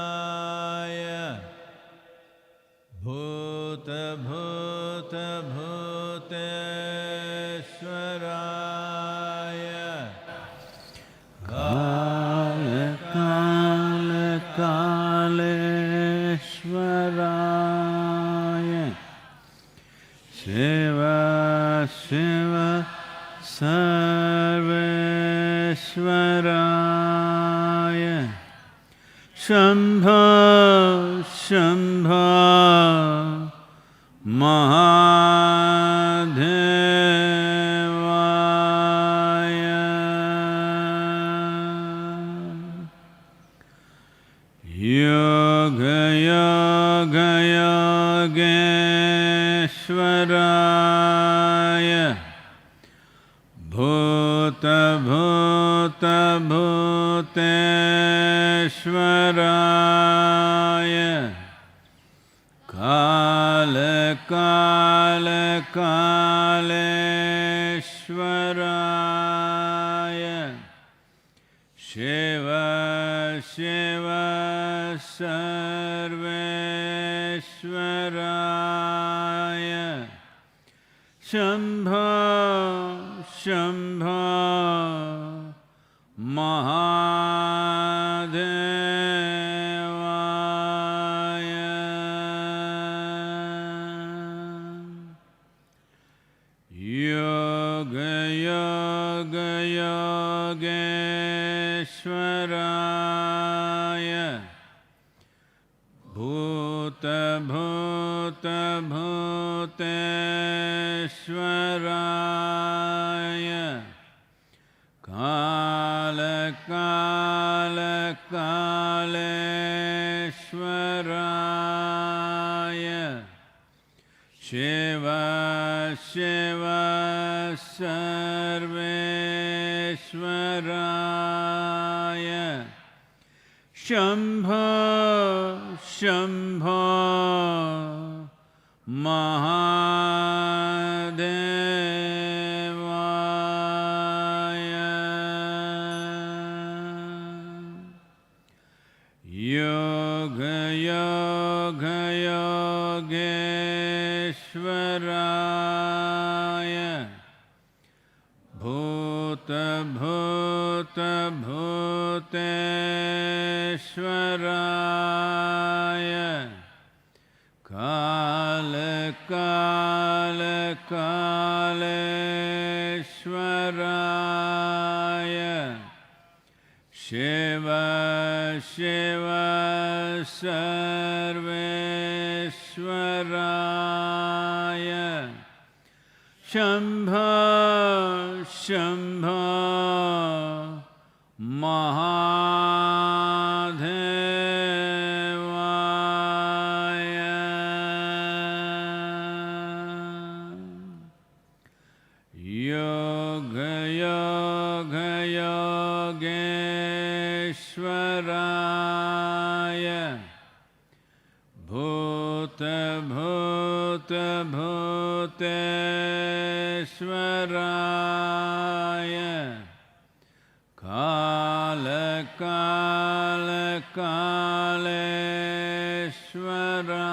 Yogeshwaraya Bhuta Bhuta Bhuteshwaraya Kala Kala Kaleshwaraya Shiva Shiva Sarveshwaraya Shambho Shambho Mahadevaya Yoga Yoga Yogeshwaraya Bhuta Bhuta Bhuteshwaraya Kala Kala Kaleshwaraya Shiva Shiva Sarveshwaraya Shambho Shambho Mahadevaya Yoga Yoga Yogeshwaraya Bhuta Bhuta Bhuteshwaraya Kala Kala Kaleshwaraya Shiva Shiva Sarveshwaraya Shambho Shambho Mahadevaya Yoga Yoga Yogeshwaraya Bhuta Bhuta Bhuteshwaraya Kala Kala Kaleshwaraya Shiva Shiva Sarveshwaraya Shambho Shambho Mahadevaya Yoga Yoga Yogeshwaraya Bhuta Bhuta Bhuteshwaraya Kala Kala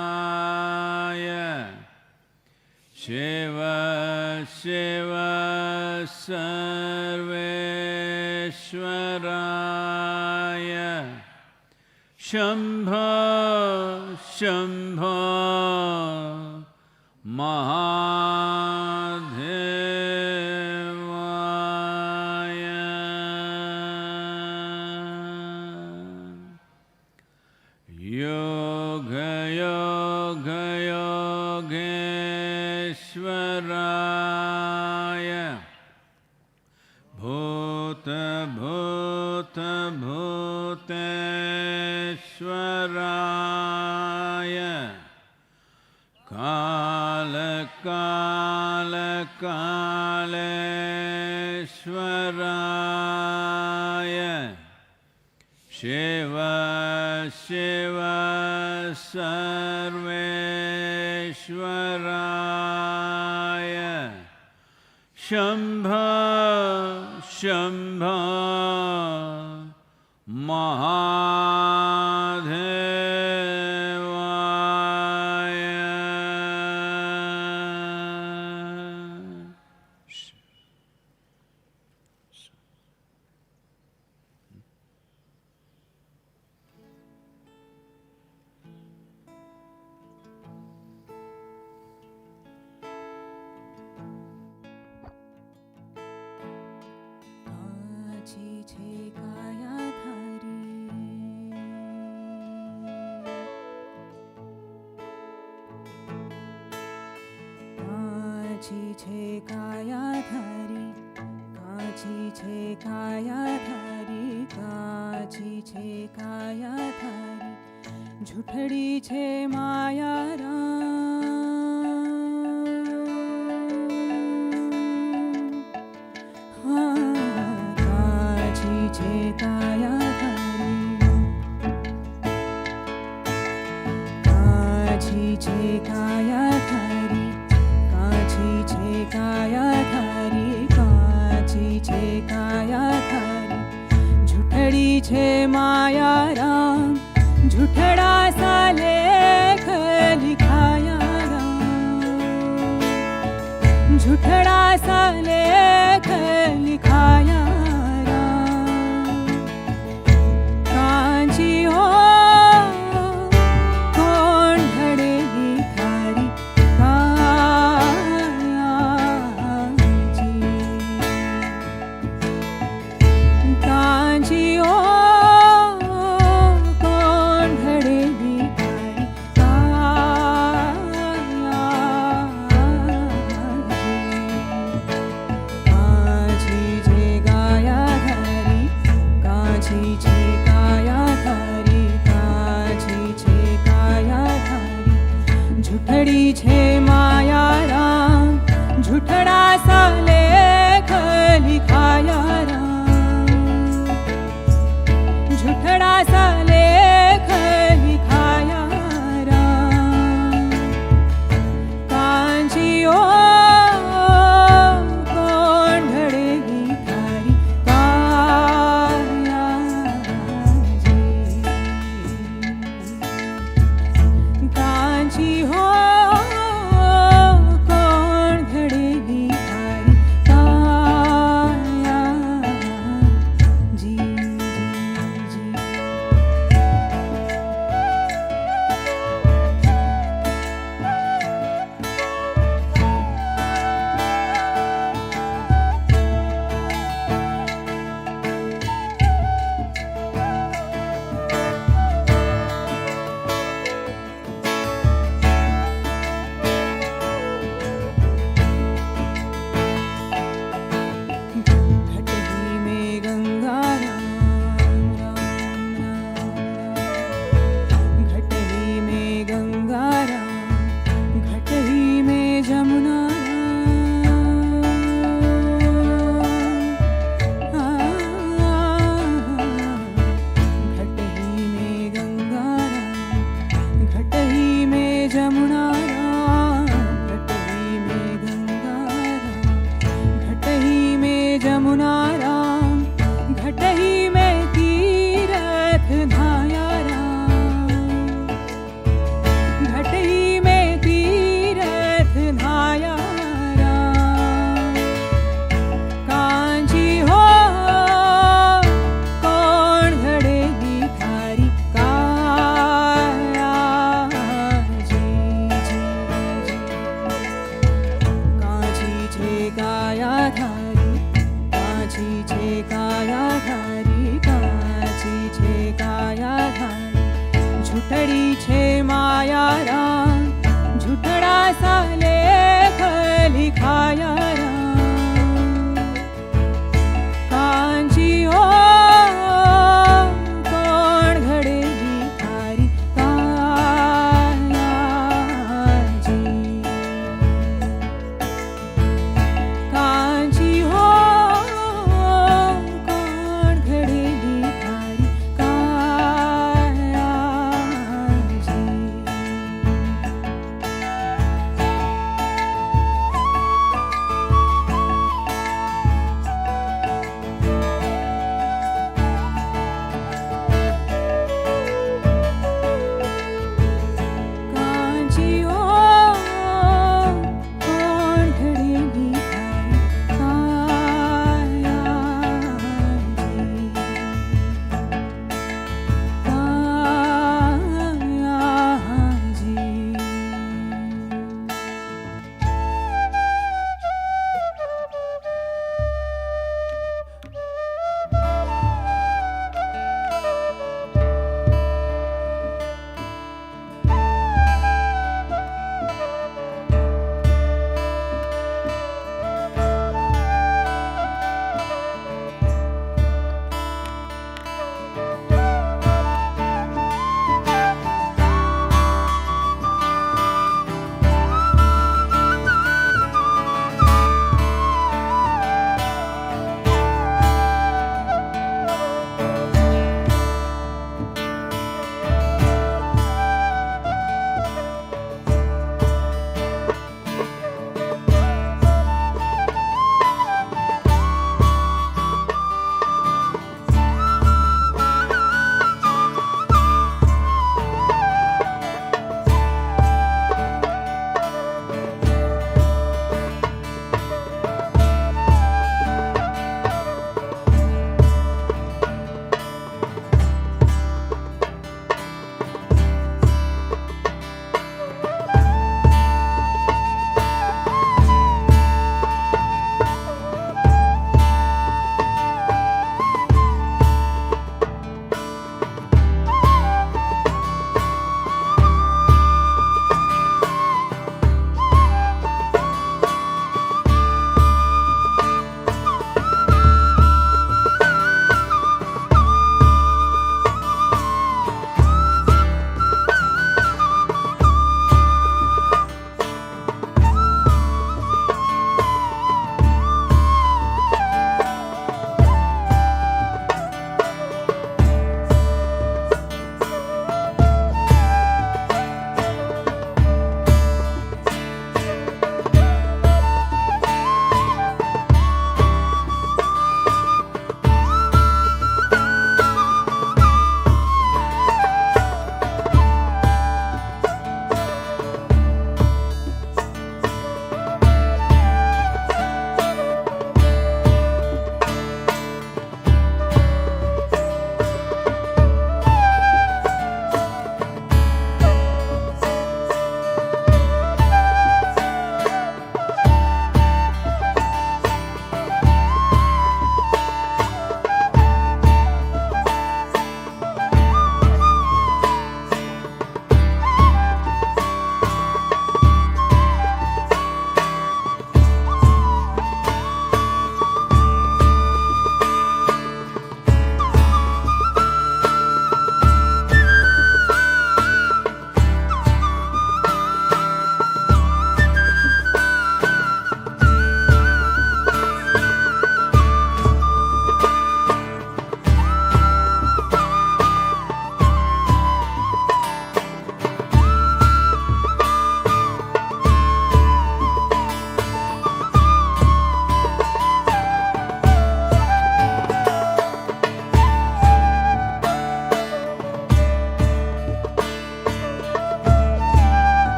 Kaleshwaraya Shiva Shiva Sarveshwaraya Shambho Shambho Mahadevaya Yoga Yoga Yogeshwaraya Bhuta Bhuta Bhuteshwaraya Kala Kala Kaleshwaraya Shiva Shiva Sarveshwaraya Shambho Shambho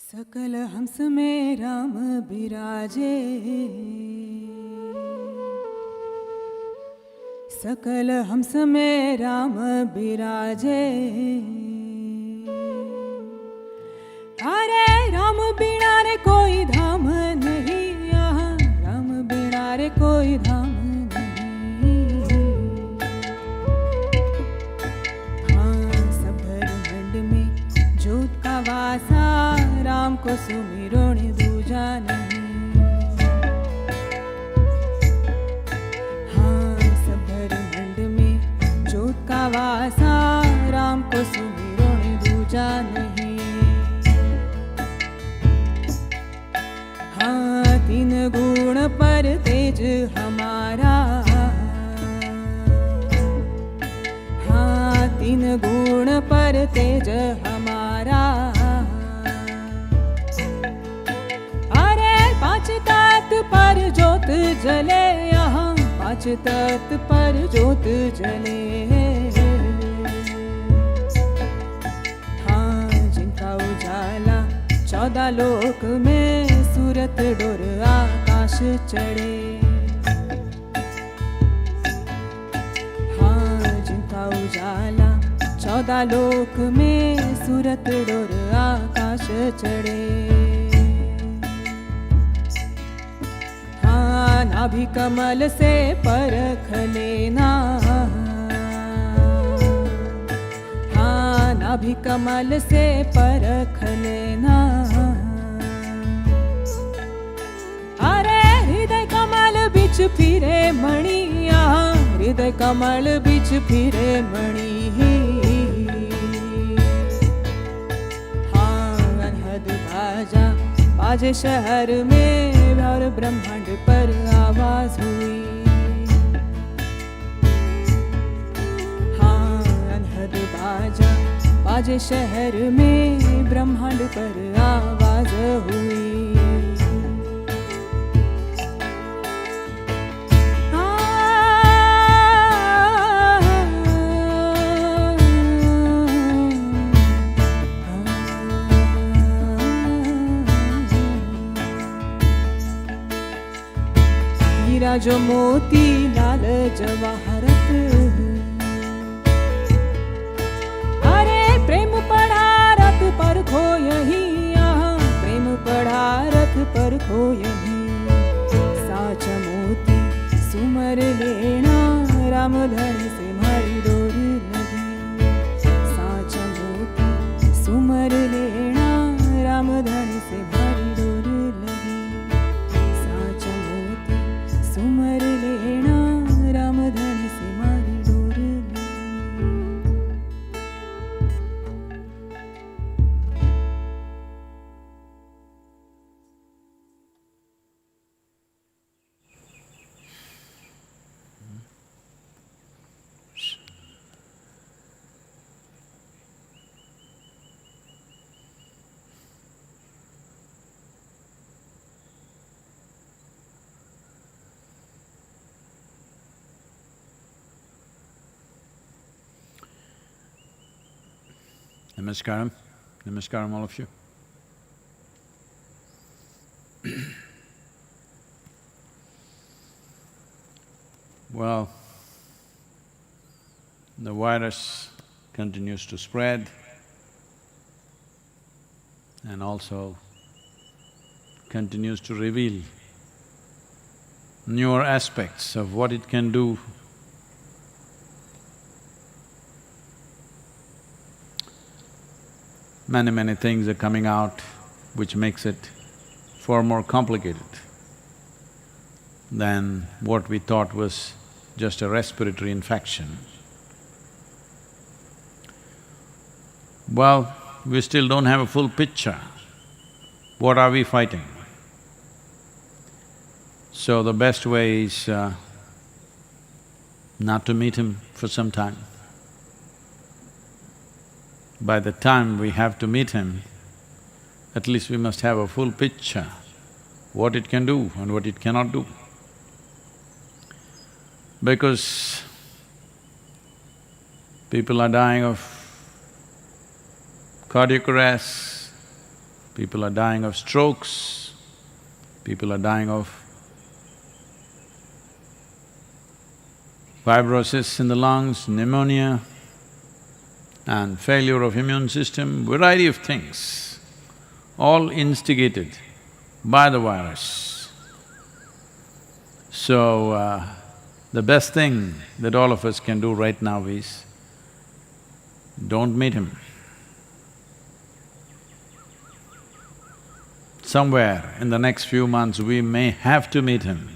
सकल हंस में राम बिराजे, सकल हंस में राम बिराजे। अरे राम बिना रे कोई धाम नहीं, यहाँ राम बिना रे कोई धाम नहीं। हाँ, सब ब्रह्मांड में ज्योत का वासा, राम को सुमिरो ने दूजा नहीं। हाँ, सब ब्रह्मांड में ज्योत का वासा, राम को सुमिरो ने दूजा नहीं। हाँ, तीन गुण पर तेज हमारा, हाँ, तीन गुण पर तेज हमारा। अरे पांच तत्व पर ज्योत जले, यहाँ पांच तत्व पर ज्योत जले। हाँ, जिनका उजाला 14 लोक में, सूरत डोर आकाश चढ़े। हाँ, जिनका उजाला 14 लोक में, सूरत डोर आकाश चढ़े। हाँ, नाभि कमल से परख लेना, हाँ, नाभि कमल से परख लेना। अरे हृदय कमल बिच फिरे मणि, यहाँ हृदय कमल बिच फिरे मणि। हाँ, अनहद बाजा बाजे शहर में, और ब्रह्मांड पर आवाज हुई। हाँ, अनहद बाजा बाजे शहर में, ब्रह्मांड पर आवाज हुई। हीरा जो मोती लाल जवाहरत, अरे प्रेम पढ़ा रथ पर खो यही, यहाँ प्रेम पढ़ा रथ पर खो यही। साच मोती सुमर लेना, राम धन से मारी डोर लगी। साच मोती सुमर लेना, राम धन से मारी डोर लगी। साच मोती सुमर लेना, राम धन से मारी डोर लगी। Namaskaram. Namaskaram, all of you. Well, the virus continues to spread and also continues to reveal newer aspects of what it can do. Many things are coming out which makes it far more complicated than what we thought was just a respiratory infection. Well, we still don't have a full picture. What are we fighting? So the best way is not to meet him for some time. By the time we have to meet him, at least we must have a full picture, what it can do and what it cannot do. Because people are dying of cardiac arrest, People are dying of strokes, people are dying of fibrosis in the lungs, pneumonia, and failure of immune system, variety of things, all instigated by the virus. So, the best thing that all of us can do right now is, don't meet him. Somewhere in the next few months we may have to meet him,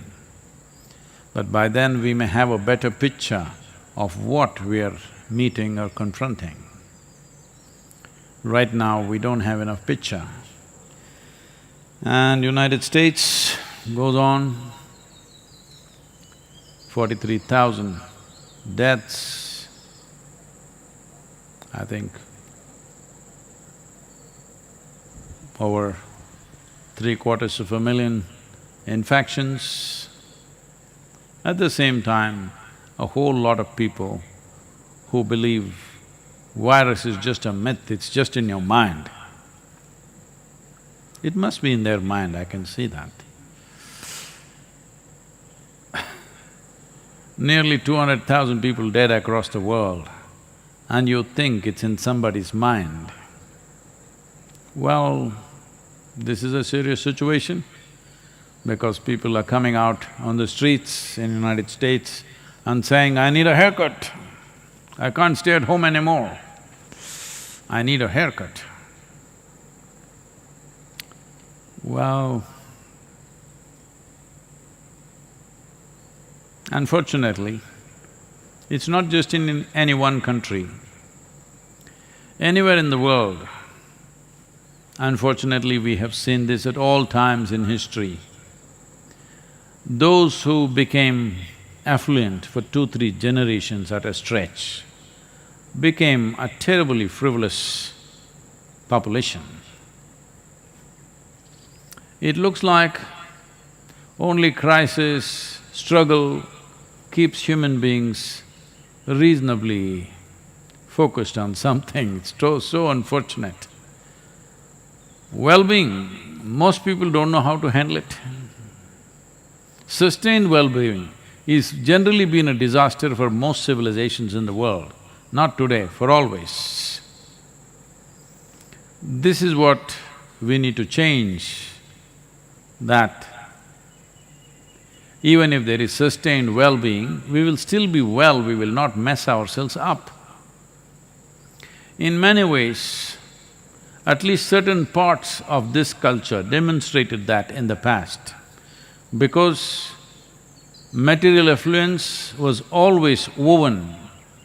but by then we may have a better picture of what we are meeting or confronting. Right now we don't have enough picture. And United States goes on, 43,000 deaths, I think over 750,000 infections. At the same time, a whole lot of people who believe virus is just a myth, it's just in your mind. It must be in their mind, I can see that. Nearly 200,000 people dead across the world, and you think it's in somebody's mind. Well, this is a serious situation because people are coming out on the streets in United States and saying, I need a haircut, I can't stay at home anymore, I need a haircut. Well, unfortunately, it's not just in any one country. Anywhere in the world, unfortunately we have seen this at all times in history. Those who became affluent for 2-3 generations at a stretch became a terribly frivolous population. It looks like only crisis, struggle keeps human beings reasonably focused on something. It's so unfortunate. Well-being, most people don't know how to handle it. Sustained well-being is generally been a disaster for most civilizations in the world, not today, for always. This is what we need to change, that even if there is sustained well-being, we will still be well, we will not mess ourselves up. In many ways, at least certain parts of this culture demonstrated that in the past, because material affluence was always woven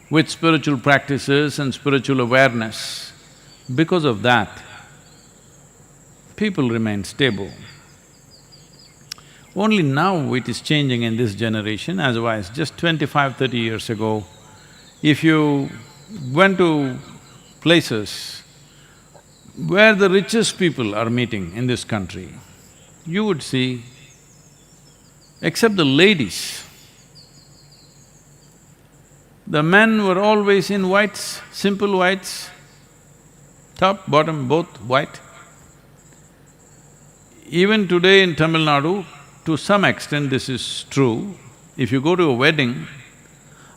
with spiritual practices and spiritual awareness. Because of that, people remain stable. Only now it is changing in this generation, otherwise just 25-30 years ago, if you went to places where the richest people are meeting in this country, you would see, except the ladies, the men were always in whites, simple whites, top, bottom, both white. Even today in Tamil Nadu, to some extent this is true. If you go to a wedding,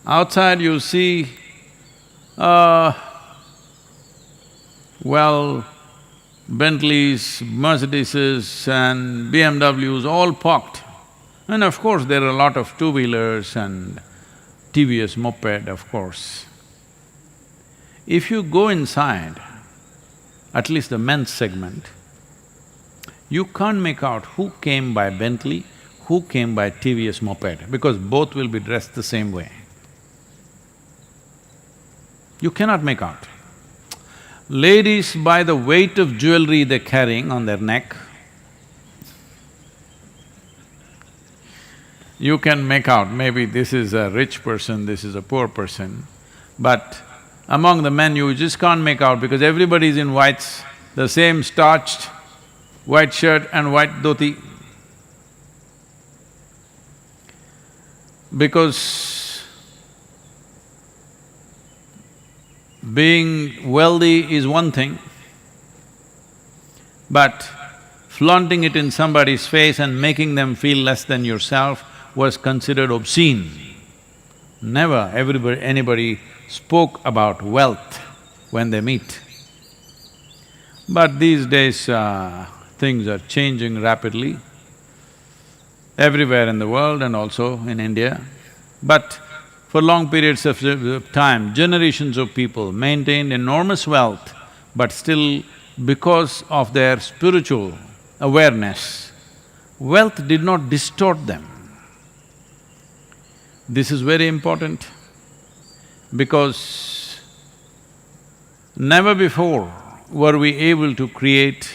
outside you see, Bentleys, Mercedeses and BMWs all parked. And of course, there are a lot of two-wheelers and TVS moped, of course. If you go inside, at least the men's segment, you can't make out who came by Bentley, who came by TVS moped, because both will be dressed the same way. You cannot make out. Ladies, by the weight of jewelry they're carrying on their neck, you can make out, maybe this is a rich person, this is a poor person. But among the men, you just can't make out because everybody is in whites, the same starched white shirt and white dhoti. Because being wealthy is one thing, But flaunting it in somebody's face and making them feel less than yourself was considered obscene. Never anybody spoke about wealth when they meet. But these days, things are changing rapidly everywhere in the world and also in India. But for long periods of time, generations of people maintained enormous wealth, but still because of their spiritual awareness, wealth did not distort them. This is very important because never before were we able to create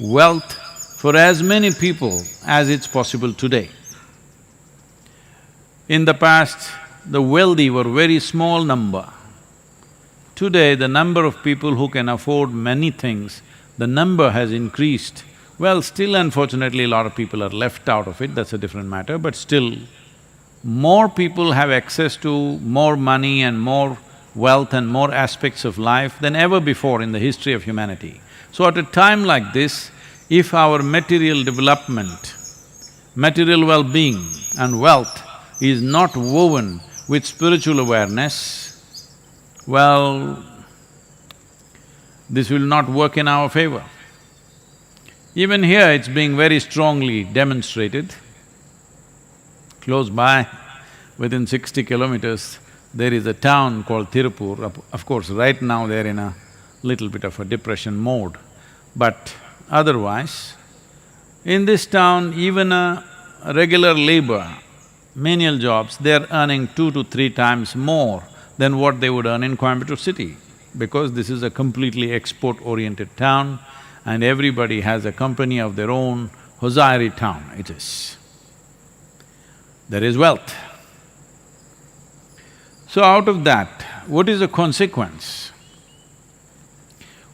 wealth for as many people as it's possible today. In the past, the wealthy were very small number. Today, the number of people who can afford many things, the number has increased. Well, still unfortunately a lot of people are left out of it, that's a different matter, but still, more people have access to more money and more wealth and more aspects of life than ever before in the history of humanity. So at a time like this, if our material development, material well-being and wealth is not woven with spiritual awareness, well, this will not work in our favor. Even here it's being very strongly demonstrated. Close by, within 60 kilometers, there is a town called Tirupur. Of course, right now they're in a little bit of a depression mode. But otherwise, in this town, even a regular labor, menial jobs, they're earning 2 to 3 times more than what they would earn in Coimbatore city, because this is a completely export-oriented town and everybody has a company of their own, hosiery town it is. There is wealth. So out of that, what is the consequence?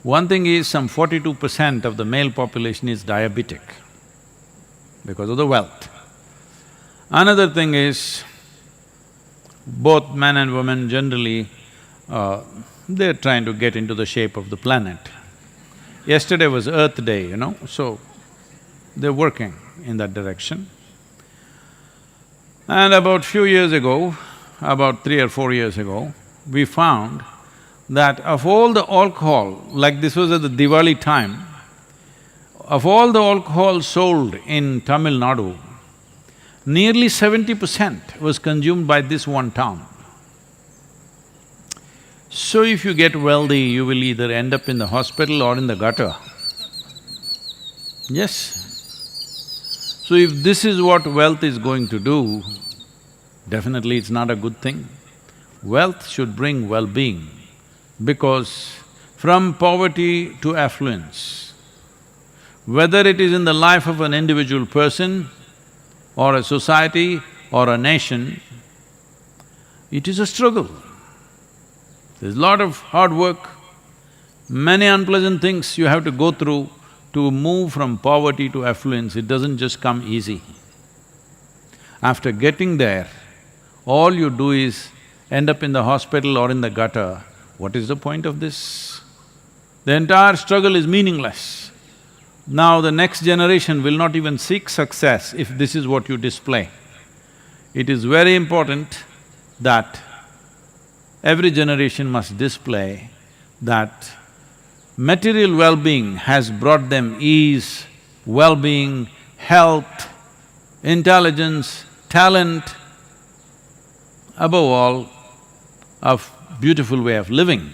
One thing is, some 42% of the male population is diabetic because of the wealth. Another thing is, both men and women generally, they're trying to get into the shape of the planet. Yesterday was Earth Day, so they're working in that direction. And about few years ago, about 3 or 4 years ago, we found that of all the alcohol, like this was at the Diwali time, of all the alcohol sold in Tamil Nadu, nearly 70% was consumed by this one town. So if you get wealthy, you will either end up in the hospital or in the gutter. Yes. So if this is what wealth is going to do, definitely it's not a good thing. Wealth should bring well-being, because from poverty to affluence, whether it is in the life of an individual person or a society or a nation, it is a struggle. There's a lot of hard work, many unpleasant things you have to go through to move from poverty to affluence. It doesn't just come easy. After getting there, all you do is end up in the hospital or in the gutter. What is the point of this? The entire struggle is meaningless. Now the next generation will not even seek success if this is what you display. It is very important that every generation must display that material well-being has brought them ease, well-being, health, intelligence, talent, above all, a beautiful way of living.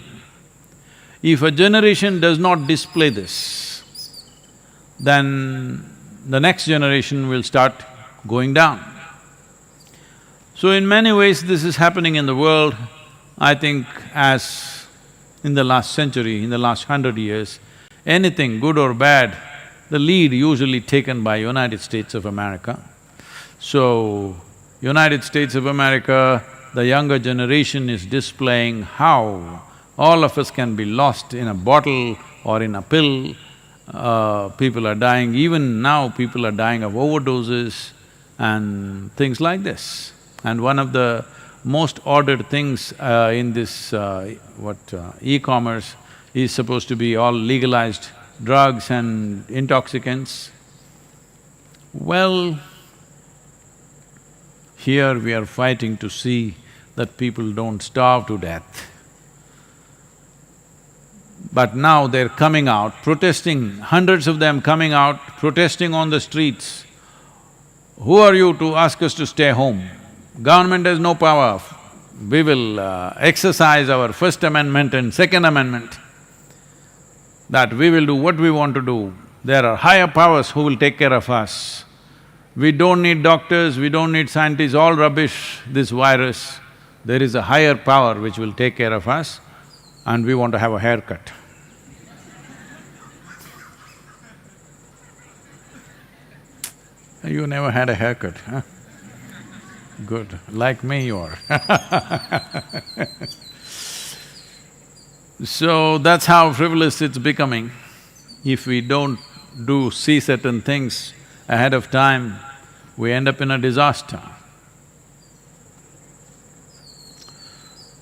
If a generation does not display this, then the next generation will start going down. So in many ways this is happening in the world. I think as in the last century, in the last 100 years, anything good or bad, the lead usually taken by United States of America. So, United States of America, the younger generation is displaying how all of us can be lost in a bottle or in a pill. People are dying, even now people are dying of overdoses and things like this. And one of the most ordered things in this e-commerce is supposed to be all legalized drugs and intoxicants. Well, here we are fighting to see that people don't starve to death. But now they're coming out, protesting, hundreds of them coming out, protesting on the streets. Who are you to ask us to stay home? Government has no power. We will exercise our First Amendment and Second Amendment, that we will do what we want to do. There are higher powers who will take care of us. We don't need doctors, we don't need scientists, all rubbish, this virus. There is a higher power which will take care of us, and we want to have a haircut. You never had a haircut, huh? Good, like me you are. So that's how frivolous it's becoming. If we don't see certain things ahead of time, we end up in a disaster.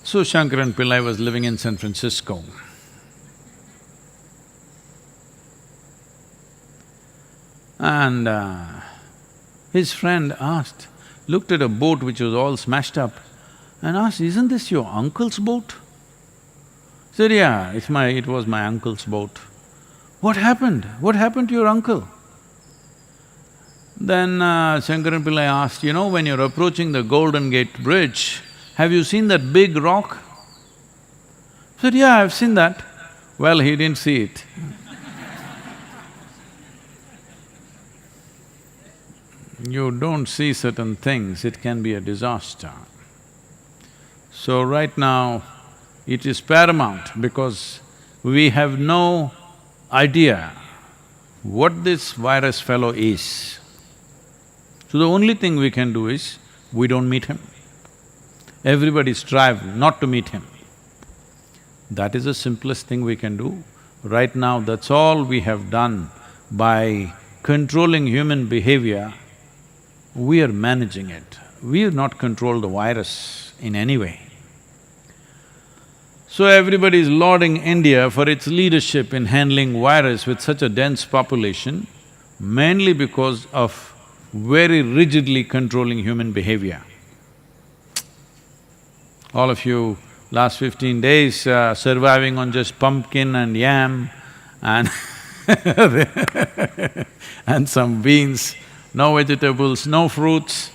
So Shankaran Pillai was living in San Francisco. And his friend looked at a boat which was all smashed up and asked, "Isn't this your uncle's boat?" Said, "Yeah, it was my uncle's boat." "What happened? What happened to your uncle?" Then Shankaran Pillai asked, "You know, when you're approaching the Golden Gate Bridge, have you seen that big rock?" Said, "Yeah, I've seen that." Well, he didn't see it. You don't see certain things, it can be a disaster. So right now, it is paramount because we have no idea what this virus fellow is. So the only thing we can do is, we don't meet him. Everybody strive not to meet him. That is the simplest thing we can do. Right now, that's all we have done. By controlling human behavior, we are managing it. We have not controlled the virus in any way. So everybody is lauding India for its leadership in handling virus with such a dense population, mainly because of very rigidly controlling human behavior. All of you, last 15 days, surviving on just pumpkin and yam and and some beans, no vegetables, no fruits.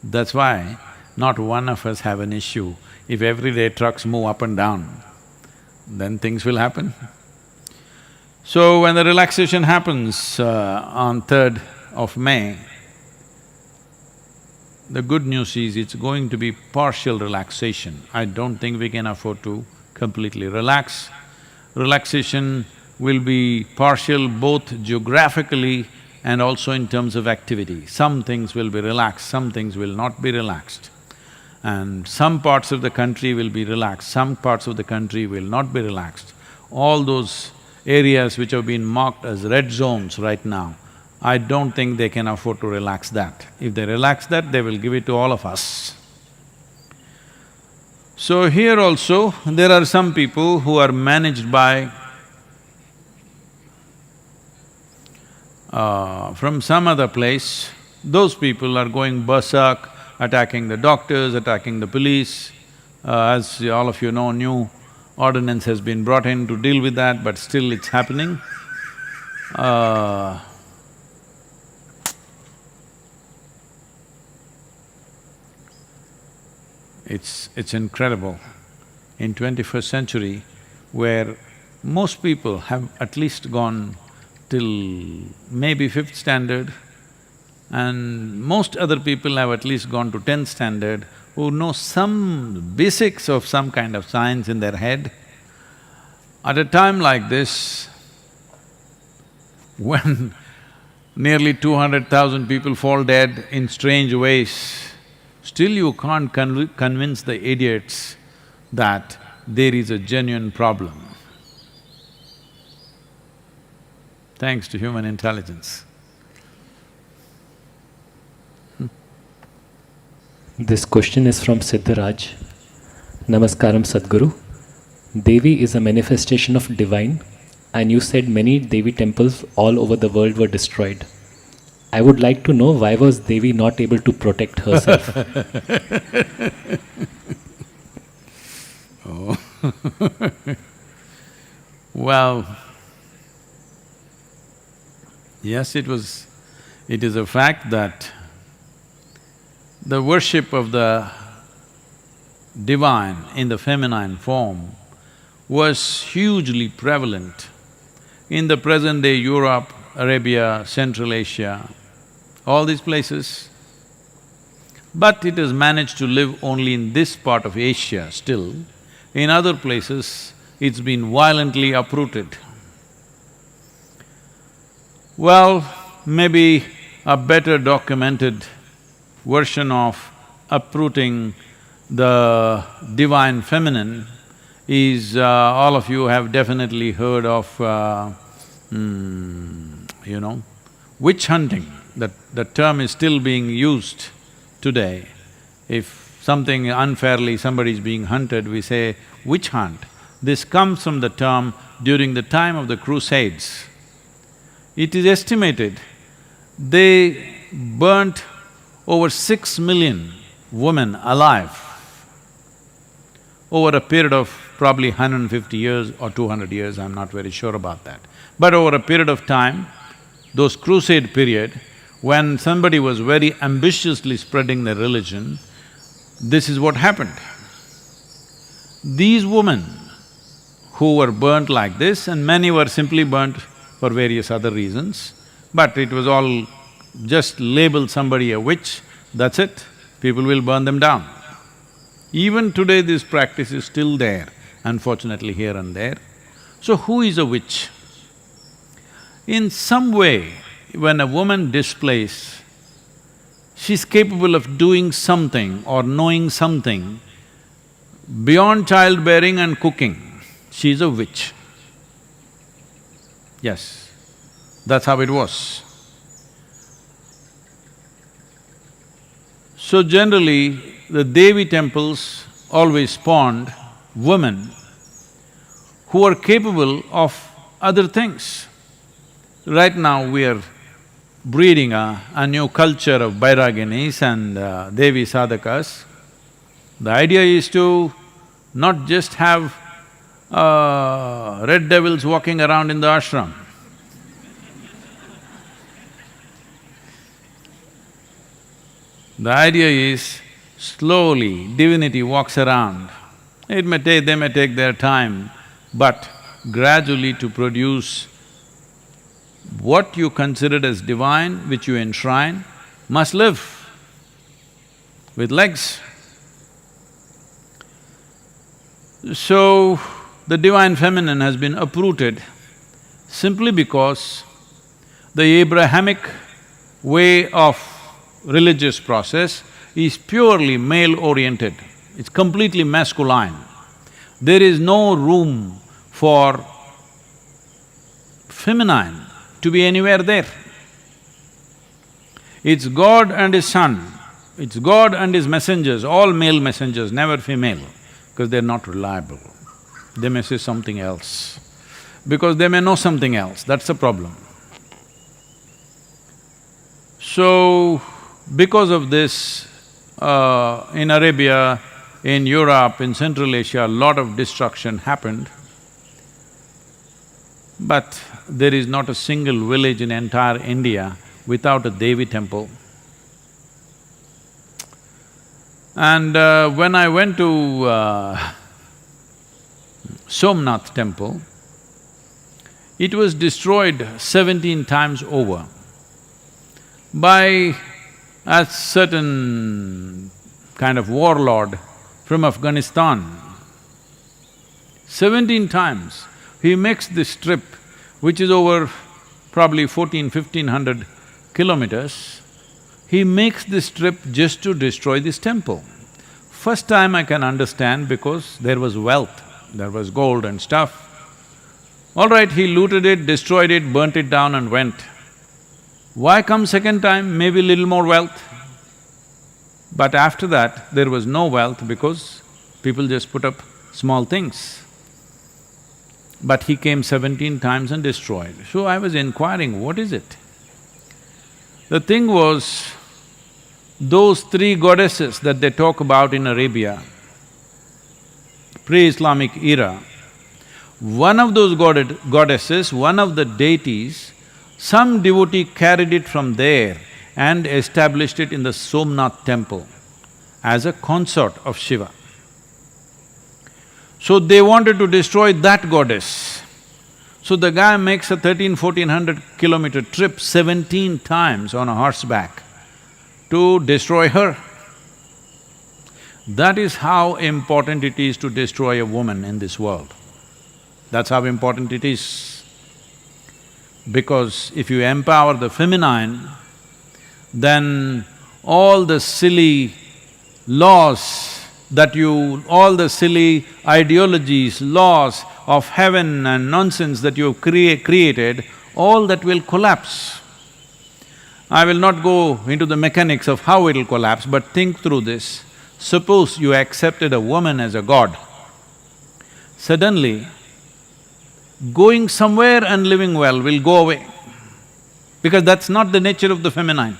That's why not one of us have an issue. If everyday trucks move up and down, then things will happen. So when the relaxation happens on 3rd of May, the good news is it's going to be partial relaxation. I don't think we can afford to completely relax. Relaxation will be partial both geographically and also in terms of activity. Some things will be relaxed, some things will not be relaxed. And some parts of the country will be relaxed, some parts of the country will not be relaxed. All those areas which have been marked as red zones right now, I don't think they can afford to relax that. If they relax that, they will give it to all of us. So here also, there are some people who are managed by from some other place. Those people are going berserk, attacking the doctors, attacking the police. As all of you know, new ordinance has been brought in to deal with that, but still it's happening. It's incredible. In 21st century, where most people have at least gone till maybe 5th standard, and most other people have at least gone to 10th standard, who know some basics of some kind of science in their head. At a time like this, when nearly 200,000 people fall dead in strange ways, still you can't convince the idiots that there is a genuine problem. Thanks to human intelligence. This question is from Siddharaj. Namaskaram Sadhguru. Devi is a manifestation of divine and you said many Devi temples all over the world were destroyed. I would like to know, why was Devi not able to protect herself? Oh. Well, yes, it is a fact that the worship of the divine in the feminine form was hugely prevalent in the present-day Europe, Arabia, Central Asia, all these places. But it has managed to live only in this part of Asia still. In other places, it's been violently uprooted. Well, maybe a better documented version of uprooting the divine feminine is, all of you have definitely heard of, witch hunting. That term is still being used today. If something unfairly, somebody is being hunted, we say witch hunt. This comes from the term during the time of the Crusades. It is estimated they burnt over 6 million women alive over a period of probably 150 years or 200 years, I'm not very sure about that. But over a period of time, those crusade period, when somebody was very ambitiously spreading their religion, this is what happened. These women who were burnt like this, and many were simply burnt for various other reasons, but it was all just label somebody a witch, that's it, people will burn them down. Even today this practice is still there, unfortunately here and there. So who is a witch? In some way, when a woman displays, she's capable of doing something or knowing something beyond childbearing and cooking, she's a witch. Yes, that's how it was. So generally, the Devi temples always spawned women who are capable of other things. Right now we are breeding a new culture of Bairaginis and Devi sadhakas. The idea is to not just have red devils walking around in the ashram. The idea is, slowly divinity walks around. They may take their time, but gradually to produce what you considered as divine, which you enshrine, must live with legs. So, the divine feminine has been uprooted simply because the Abrahamic way of religious process is purely male-oriented, it's completely masculine. There is no room for feminine to be anywhere there. It's God and His Son, it's God and His messengers, all male messengers, never female, because they're not reliable. They may say something else, because they may know something else, that's the problem. So, because of this, in Arabia, in Europe, in Central Asia, a lot of destruction happened. But there is not a single village in entire India without a Devi temple. And when I went to Somnath temple, it was destroyed 17 times over by a certain kind of warlord from Afghanistan. 17 times he makes this trip, which is over probably 1500 kilometers. He makes this trip just to destroy this temple. First time I can understand, because there was wealth, there was gold and stuff. All right, he looted it, destroyed it, burnt it down and went. Why come second time? Maybe little more wealth. But after that, there was no wealth because people just put up small things. but he came 17 times and destroyed. So I was inquiring, what is it? The thing was, those three goddesses that they talk about in Arabia, pre-Islamic era, one of those goddesses, one of the deities, some devotee carried it from there and established it in the Somnath temple as a consort of Shiva. So they wanted to destroy that goddess. So the guy makes a 1400 kilometer trip 17 times on a horseback to destroy her. That is how important it is to destroy a woman in this world. That's how important it is. Because if you empower the feminine, then all the silly laws all the silly ideologies, laws of heaven and nonsense that you've created, all that will collapse. I will not go into the mechanics of how it'll collapse, but think through this. Suppose you accepted a woman as a god. Suddenly, going somewhere and living well will go away, because that's not the nature of the feminine.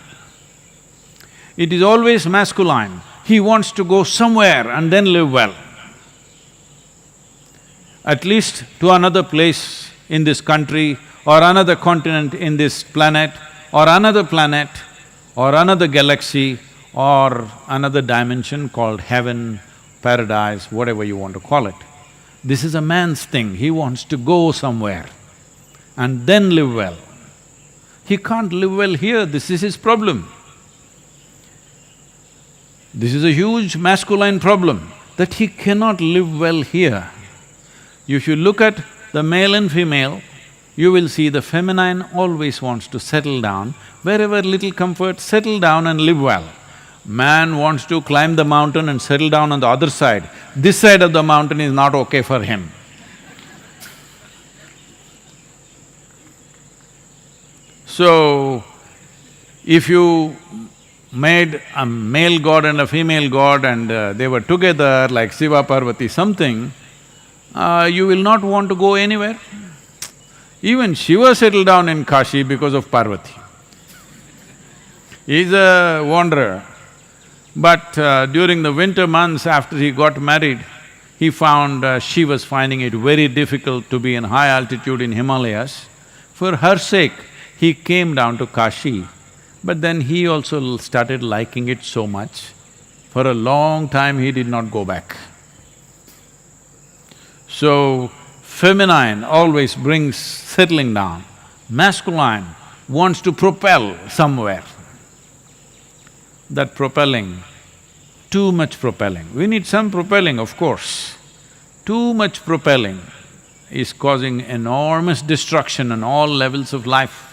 It is always masculine. He wants to go somewhere and then live well. At least to another place in this country, or another continent in this planet, or another galaxy, or another dimension called heaven, paradise, whatever you want to call it. This is a man's thing, he wants to go somewhere and then live well. He can't live well here, this is his problem. This is a huge masculine problem, that he cannot live well here. If you look at the male and female, you will see the feminine always wants to settle down, wherever little comfort, settle down and live well. Man wants to climb the mountain and settle down on the other side. This side of the mountain is not okay for him. So, if you made a male god and a female god and they were together like Shiva, Parvati, something, you will not want to go anywhere. Even Shiva settled down in Kashi because of Parvati. He's a wanderer. But during the winter months after he got married, he found she was finding it very difficult to be in high altitude in Himalayas. For her sake, he came down to Kashi, but then he also started liking it so much. For a long time, he did not go back. So, feminine always brings settling down. Masculine wants to propel somewhere. That propelling, too much propelling. We need some propelling, of course. Too much propelling is causing enormous destruction on all levels of life.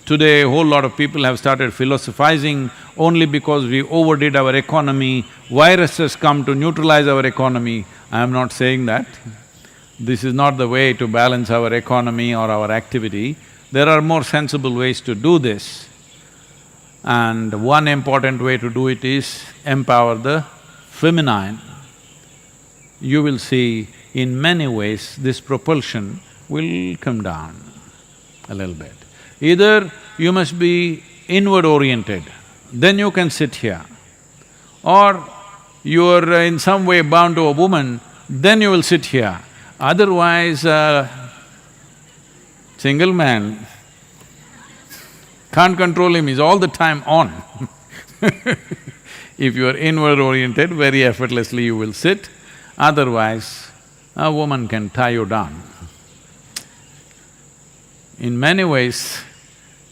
Today, a whole lot of people have started philosophizing only because we overdid our economy, viruses come to neutralize our economy. I am not saying that. This is not the way to balance our economy or our activity. There are more sensible ways to do this. And one important way to do it is empower the feminine. You will see in many ways this propulsion will come down a little bit. Either you must be inward-oriented, then you can sit here. Or you are in some way bound to a woman, then you will sit here. Otherwise, single man can't control him, he's all the time on. If you are inward-oriented, very effortlessly you will sit, otherwise a woman can tie you down. In many ways,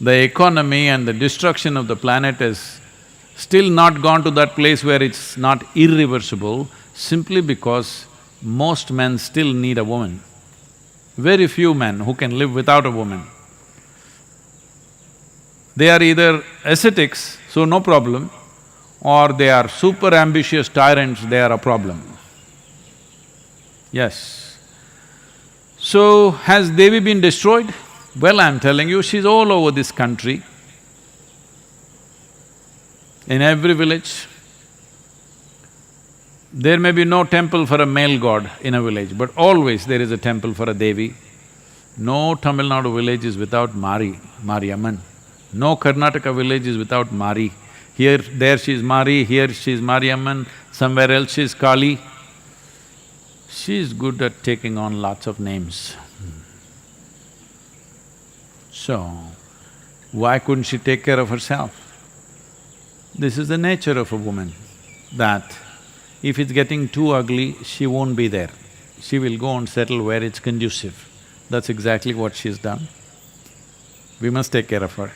the economy and the destruction of the planet has still not gone to that place where it's not irreversible, simply because most men still need a woman. Very few men who can live without a woman. They are either ascetics, so no problem, or they are super ambitious tyrants, they are a problem. Yes. So, has Devi been destroyed? Well, I'm telling you, she's all over this country, in every village. There may be no temple for a male god in a village, but always there is a temple for a Devi. No Tamil Nadu village is without Mariamman. No Karnataka village is without Mari. Here, there she is Mari, here she is Mariamman, somewhere else she is Kali. She is good at taking on lots of names. So, why couldn't she take care of herself? This is the nature of a woman, that if it's getting too ugly, she won't be there. She will go and settle where it's conducive. That's exactly what she's done. We must take care of her.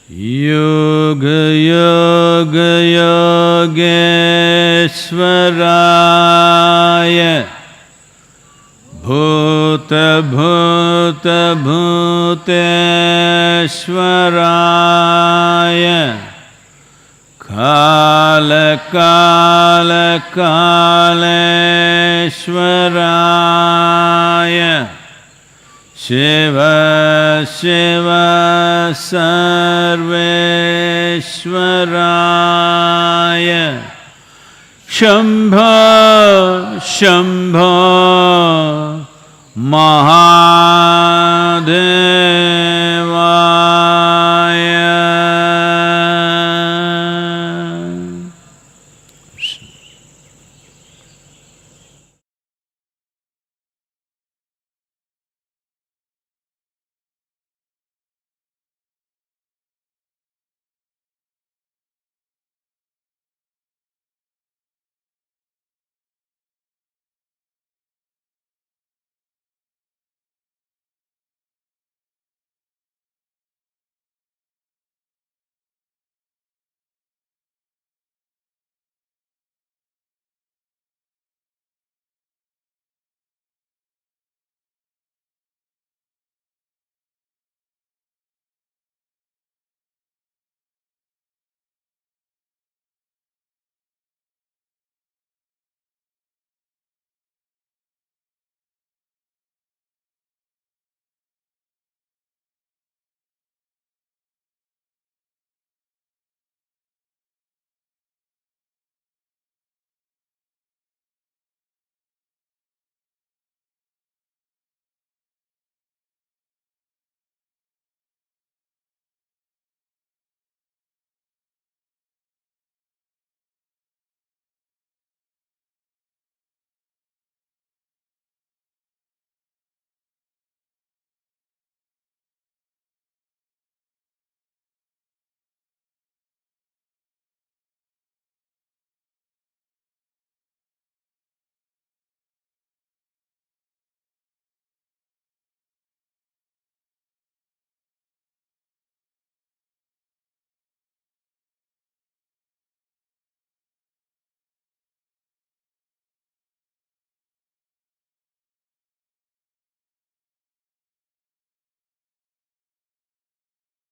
Yoga Yoga Yogeshwaraya Bhuta Bhuta Bhuteshwaraya Kala Kala Kaleshwaraya Shiva Shiva Sarveshwaraya Shambho Shambho Maha